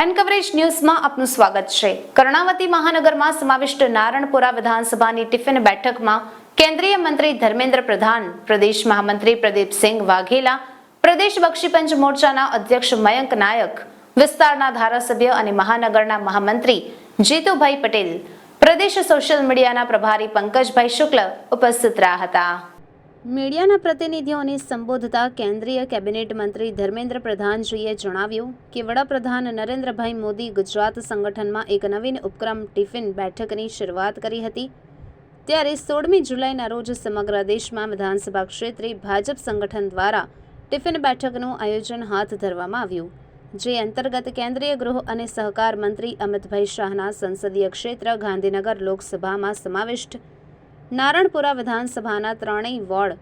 N coverage ન્યૂઝમાં આપનું સ્વાગત છે। કર્ણાવતી મહાનગરમાં સમાવિષ્ટ નારણપુરા વિધાનસભાની ટિફિન બેઠકમાં કેન્દ્રીય મંત્રી ધર્મેન્દ્ર પ્રધાન, પ્રદેશ મહામંત્રી પ્રદીપસિંહ વાઘેલા, પ્રદેશ બક્ષીપંચ મોરચાના અધ્યક્ષ મયંક નાયક, વિસ્તારના ધારાસભ્ય અને મહાનગરના મહામંત્રી જીતુભાઈ પટેલ, પ્રદેશ સોશિયલ મીડિયાના પ્રભારી પંકજભાઈ શુક્લ ઉપસ્થિત રહ્યા હતા। મીડિયાના પ્રતિનિધિઓને સંબોધતા કેન્દ્રીય કેબિનેટ મંત્રી ધર્મેન્દ્ર પ્રધાનજીએ જણાવ્યું કે વડાપ્રધાન નરેન્દ્રભાઈ મોદી ગુજરાત સંગઠનમાં એક નવીન ઉપક્રમ ટિફિન બેઠકની શરૂઆત કરી હતી। ત્યારે 16મી જુલાઈના રોજ સમગ્ર દેશમાં વિધાનસભા ક્ષેત્રે ભાજપ સંગઠન દ્વારા ટિફિન બેઠકનું આયોજન હાથ ધરવામાં આવ્યું, જે અંતર્ગત કેન્દ્રીય ગૃહ અને સહકાર મંત્રી અમિતભાઈ શાહના સંસદીય ક્ષેત્ર ગાંધીનગર લોકસભામાં સમાવિષ્ટ નારણપુરા વિધાનસભાના ત્રણેય વોર્ડ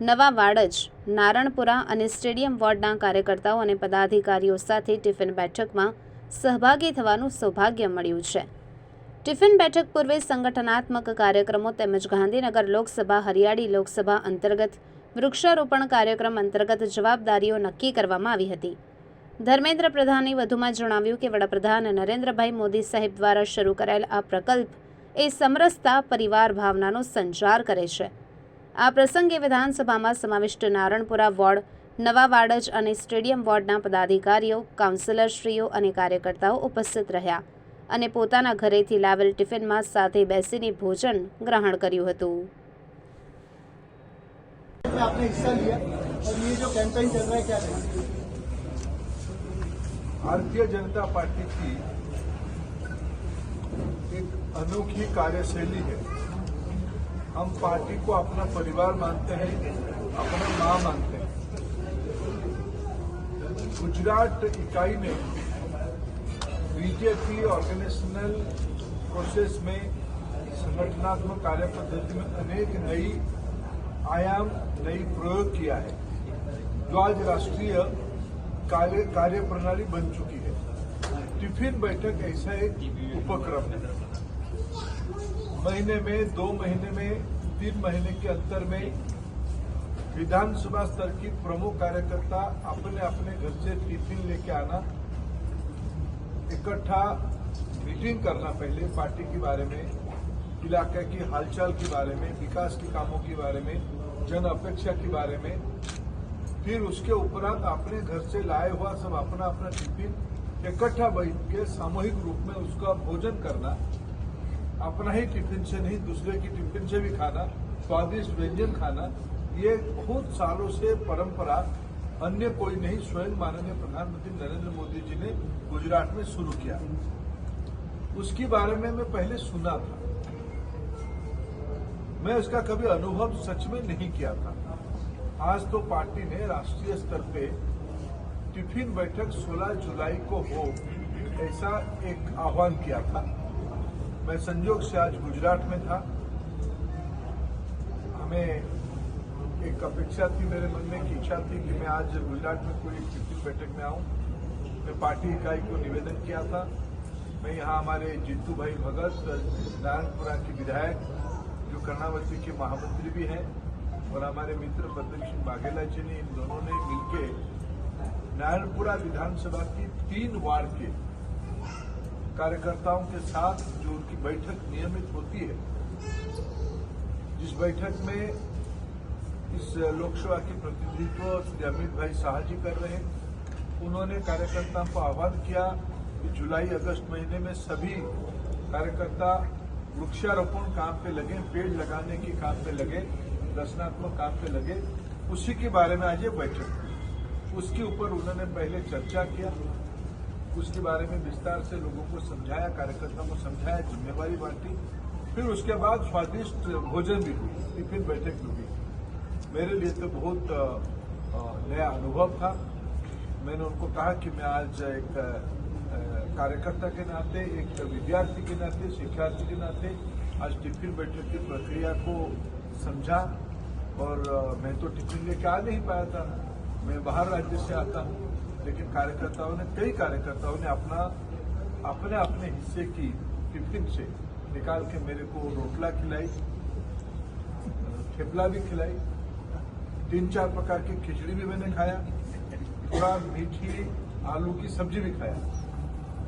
નવા વાડજ, નારણપુરા અને સ્ટેડિયમ વોર્ડના કાર્યકર્તાઓ અને પદાધિકારીઓ સાથે ટિફિન બેઠકમાં સહભાગી થવાનું સૌભાગ્ય મળ્યું છે। ટિફિન બેઠક પૂર્વે સંગઠનાત્મક કાર્યક્રમો તેમજ ગાંધીનગર લોકસભા, હરિયાળી લોકસભા અંતર્ગત વૃક્ષારોપણ કાર્યક્રમ અંતર્ગત જવાબદારીઓ નક્કી કરવામાં આવી હતી। ધર્મેન્દ્ર પ્રધાને વધુમાં જણાવ્યું કે વડાપ્રધાન નરેન્દ્રભાઈ મોદી સાહેબ દ્વારા શરૂ કરાયેલ આ પ્રકલ્પ એ સમરસતા, પરિવાર ભાવનાનો સંચાર કરે છે। આ પ્રસંગે વિધાનસભામાં સમાવિષ્ટ નારણપુરા વોર્ડ, નવા વાડજ અને સ્ટેડિયમ વોર્ડના પદાધિકારીઓ, કાઉન્સિલરશ્રીઓ અને કાર્યકર્તાઓ ઉપસ્થિત રહ્યા અને પોતાના ઘરેથી લાવેલ ટિફિનમાં સાથે બેસીને ભોજન ગ્રહણ કર્યું હતું। आपने हिस्सा लिया और ये जो कैंपेन चल रहा है क्या है? भारतीय जनता पार्टी की एक अनोखी कार्यशैली है। हम पार्टी को अपना परिवार मानते हैं, अपना मां मानते हैं। गुजरात इकाई ने बीजेपी ऑर्गेनाइजेशनल प्रोसेस में, संगठनात्मक कार्य पद्धति में अनेक नई आयाम, नई प्रयोग किया है, जो आज राष्ट्रीय कार्य प्रणाली बन चुकी है। टिफिन बैठक ऐसा एक उपक्रम है। महीने में, 2 महीने में, 3 महीने के अंतर में विधानसभा स्तर की प्रमुख कार्यकर्ता अपने अपने घर से टिफिन लेके आना, इकट्ठा मीटिंग करना, पहले पार्टी के बारे में, इलाके की हालचाल के बारे में, विकास के कामों के बारे में, जन अपेक्षा के बारे में, फिर उसके उपरांत अपने घर से लाए हुआ सब अपना अपना टिफिन इकट्ठा बैठ के सामूहिक रूप में उसका भोजन करना, अपना ही टिफिन से नहीं दूसरे की टिफिन से भी खाना, स्वादिष्ट व्यंजन खाना, ये बहुत सालों से परंपरा अन्य कोई नहीं, स्वयं माननीय प्रधानमंत्री नरेंद्र मोदी जी ने गुजरात में शुरू किया। उसके बारे में मैं पहले सुना था, मैं उसका कभी अनुभव सच में नहीं किया था। आज तो पार्टी ने राष्ट्रीय स्तर पे टिफिन बैठक 16 जुलाई को हो, ऐसा एक आह्वान किया था। मैं संयोग से आज गुजरात में था। हमें एक अपेक्षा थी, मेरे मन में की इच्छा थी कि मैं आज गुजरात में कोई टिफिन बैठक में आऊं। मैं पार्टी इकाई को निवेदन किया था। मैं यहाँ हमारे जीतूभाई भगत, नारायणपुरा के विधायक, जो कर्णावती के महामंत्री भी हैं, और हमारे मित्र प्रदीपसिंह वाघेला जी ने, इन दोनों ने मिलकर नारायणपुरा विधानसभा की 3 वार्ड के कार्यकर्ताओं के साथ जो उनकी बैठक नियमित होती है, जिस बैठक में इस लोकसभा के प्रतिनिधित्व श्री अमित भाई शाह जी कर रहे हैं, उन्होंने कार्यकर्ताओं को आह्वान किया कि जुलाई अगस्त महीने में सभी कार्यकर्ता वृक्षारोपण काम पे लगे, पेड़ लगाने के काम पे लगे, रचनात्मक काम पे लगे। उसी के बारे में आज ये बैठक हुई। उसके ऊपर उन्होंने पहले चर्चा किया, उसके बारे में विस्तार से लोगों को समझाया, कार्यकर्ताओं को समझाया, जिम्मेवारी बांटी। फिर उसके बाद स्वादिष्ट भोजन भी हुई, टिफिन बैठक भी हुई। मेरे लिए तो बहुत नया अनुभव था। मैंने उनको कहा कि मैं आज एक कार्यकर्ता के नाते, एक विद्यार्थी के नाते, शिक्षार्थी के नाते आज टिफिन बैठक की प्रक्रिया को समझा। और मैं तो टिफिन लेके आ नहीं पाया था, मैं बाहर राज्य से आता हूँ, लेकिन कार्यकर्ताओं ने, कई कार्यकर्ताओं ने अपने अपने हिस्से की टिफिन से निकाल के मेरे को रोटला खिलाई, थेपला भी खिलाई, 3-4 प्रकार की खिचड़ी भी मैंने खाया, थोड़ा मीठी आलू की सब्जी भी खाया।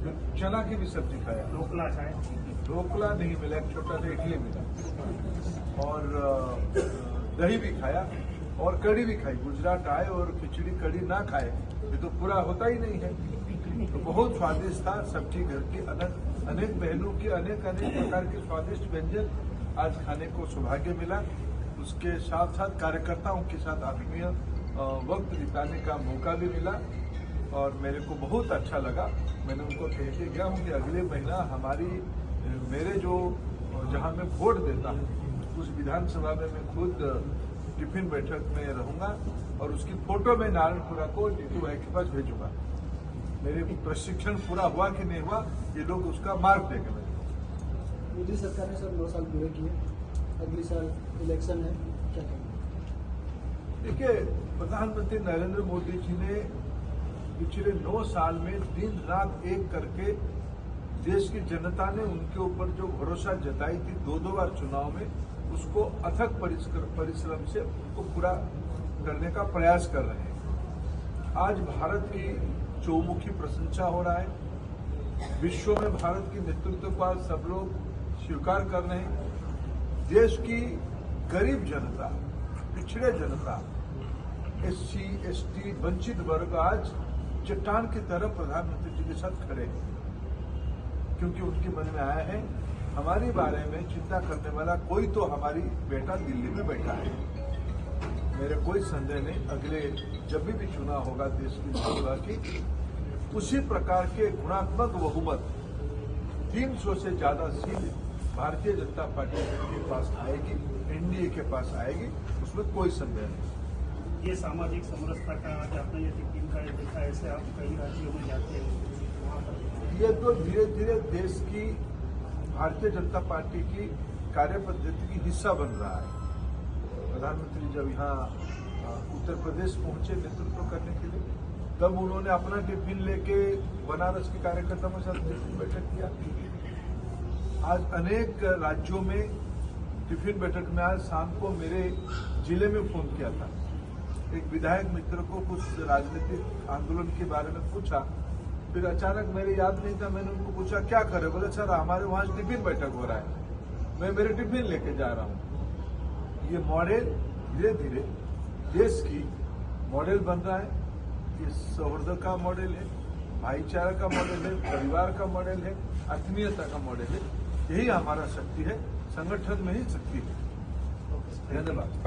चना की भी सब्जी खाया, ढोकला नहीं मिला, एक छोटा सा इडली मिला, और दही भी खाया और कड़ी भी खाई। गुजरात आए और खिचड़ी कड़ी ना खाए ये तो पूरा होता ही नहीं है। तो बहुत स्वादिष्ट था, सबकी घर की अनेक पहलू की अनेक प्रकार के स्वादिष्ट व्यंजन आज खाने को सौभाग्य मिला। उसके साथ साथ कार्यकर्ताओं के साथ आत्मीय वक्त बिताने का मौका भी मिला और मेरे को बहुत अच्छा लगा। मैंने उनको कह के गया हूँ कि अगले महीना मेरे जो जहाँ मैं वोट देता हूँ उस विधानसभा में मैं खुद टिफिन बैठक में रहूंगा और उसकी फोटो मैं नारायणपुरा को टीटू भाई के पास भेजूंगा। मेरे प्रशिक्षण पूरा हुआ कि नहीं हुआ ये लोग उसका मार्क देंगे। मोदी सरकार ने सर 9 साल पूरे किए, अगले साल इलेक्शन है, क्या करेंगे? देखिए, प्रधानमंत्री नरेंद्र मोदी जी ने पिछले 9 साल में दिन रात एक करके देश की जनता ने उनके ऊपर जो भरोसा जताई थी 2 बार चुनाव में, उसको अथक परिश्रम से उसको पूरा करने का प्रयास कर रहे हैं। आज भारत की चौमुखी प्रशंसा हो रहा है, विश्व में भारत की नेतृत्व को आज सब लोग स्वीकार कर रहे हैं। देश की गरीब जनता, पिछड़े जनता, SC, ST, वंचित वर्ग आज चट्टान की तरह प्रधानमंत्री जी के साथ खड़े हैं, क्योंकि उनके मन में आया है हमारे बारे में चिंता करने वाला कोई तो हमारी बेटा दिल्ली में बैठा है। मेरे कोई संदेह नहीं, अगले जब भी चुनाव होगा देश की लोकसभा की, उसी प्रकार के गुणात्मक बहुमत 300 से ज्यादा सीट भारतीय जनता पार्टी के पास आएगी, NDA के पास आएगी, उसमें कोई संदेह नहीं। ये सामाजिक समरसता का आज आपने ये टीम का देखा, ऐसे आप कई राज्यों में जाते हैं वहाँ पर ये तो धीरे धीरे देश की भारतीय जनता पार्टी की कार्यपद्धति की हिस्सा बन रहा है। प्रधानमंत्री जब यहाँ उत्तर प्रदेश पहुंचे नेतृत्व करने के लिए, तब उन्होंने अपना टिफिन लेके बनारस के कार्यकर्ताओं के साथ टिफिन बैठक किया। आज अनेक राज्यों में टिफिन बैठक में, आज शाम को मेरे जिले में फोन किया था, एक विधायक मित्र को कुछ राजनीतिक आंदोलन के बारे में पूछा, फिर अचानक मेरे याद नहीं था, मैंने उनको पूछा क्या करे, बोले सर हमारे वहां टिफिन बैठक हो रहा है, मैं मेरे टिफिन लेके जा रहा हूँ। ये मॉडल धीरे धीरे देश की मॉडल बन रहा है। ये सौहार्द का मॉडल है, भाईचारा का मॉडल है, परिवार का मॉडल है, आत्मीयता का मॉडल है। यही हमारा शक्ति है, संगठन में ही शक्ति है। धन्यवाद।